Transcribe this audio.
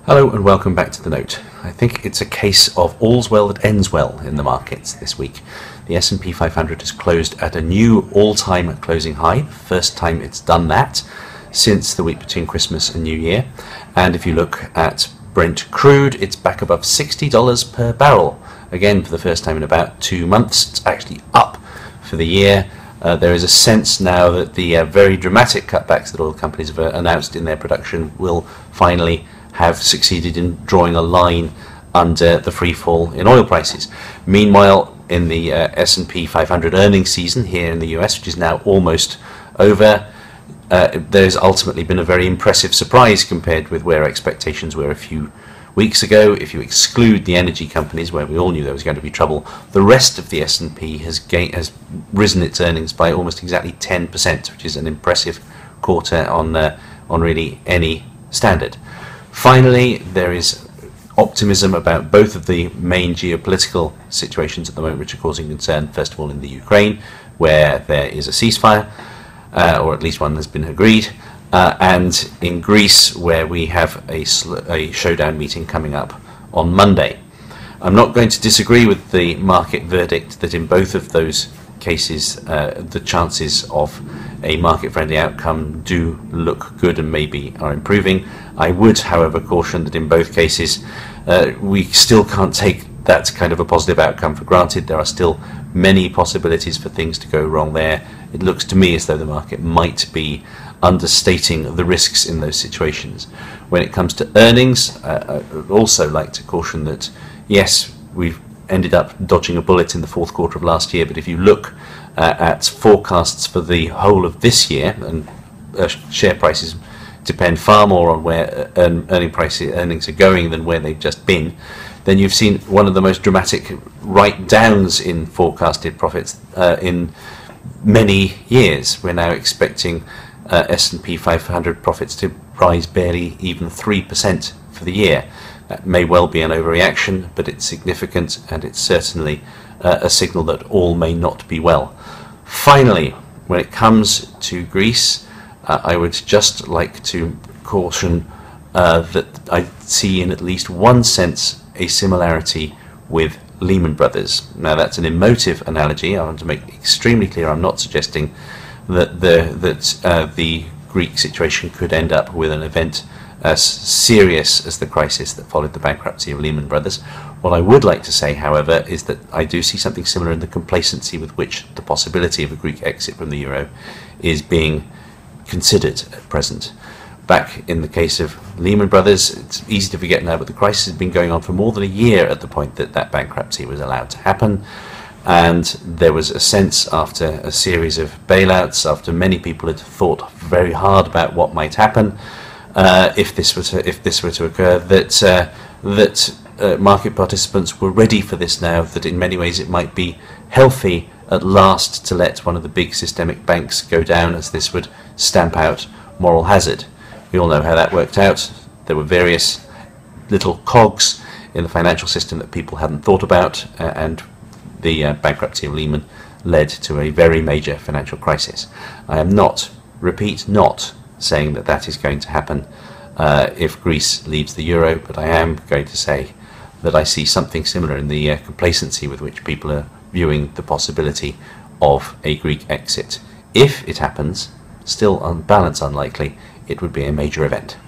Hello and welcome back to the Note. I think it's a case of all's well that ends well in the markets this week. The S&P 500 has closed at a new all-time closing high, first time it's done that since the week between Christmas and New Year. And if you look at Brent crude, it's back above $60 per barrel. Again, for the first time in about 2 months, it's actually up for the year. There is a sense now that the very dramatic cutbacks that oil companies have announced in their production will finally have succeeded in drawing a line under the free fall in oil prices. Meanwhile, in the S&P 500 earnings season here in the US, which is now almost over, there's ultimately been a very impressive surprise compared with where expectations were a few weeks ago. If you exclude the energy companies, where we all knew there was going to be trouble, the rest of the S&P has risen its earnings by almost exactly 10%, which is an impressive quarter on really any standard. Finally, there is optimism about both of the main geopolitical situations at the moment which are causing concern. First of all, in the Ukraine, where there is a ceasefire, or at least one has been agreed, and in Greece, where we have a showdown meeting coming up on Monday. I'm not going to disagree with the market verdict that in both of those cases the chances of a market-friendly outcome do look good and maybe are improving. I would, however, caution that in both cases we still can't take that kind of a positive outcome for granted. There are still many possibilities for things to go wrong there. It looks to me as though the market might be understating the risks in those situations. When it comes to earnings, I would also like to caution that yes, we've ended up dodging a bullet in the fourth quarter of last year, but if you look at forecasts for the whole of this year, and share prices depend far more on where earnings are going than where they've just been, then you've seen one of the most dramatic write-downs in forecasted profits in many years. We're now expecting S&P 500 profits to rise barely even 3% for the year. That may well be an overreaction, but it's significant, and it's certainly a signal that all may not be well. Finally, when it comes to Greece, I would just like to caution that I see in at least one sense a similarity with Lehman Brothers. Now, that's an emotive analogy. I want to make extremely clear I'm not suggesting that the Greek situation could end up with an event as serious as the crisis that followed the bankruptcy of Lehman Brothers. What I would like to say, however, is that I do see something similar in the complacency with which the possibility of a Greek exit from the euro is being considered at present. Back in the case of Lehman Brothers, it's easy to forget now, but the crisis has been going on for more than a year at the point that that bankruptcy was allowed to happen. And there was a sense after a series of bailouts, after many people had thought very hard about what might happen if this were to occur, that market participants were ready for this now, that in many ways it might be healthy at last to let one of the big systemic banks go down, as this would stamp out moral hazard. We all know how that worked out. There were various little cogs in the financial system that people hadn't thought about, and the bankruptcy of Lehman led to a very major financial crisis. I am not, repeat, not saying that that is going to happen if Greece leaves the euro, but I am going to say that I see something similar in the complacency with which people are viewing the possibility of a Greek exit. If it happens, still on balance unlikely, it would be a major event.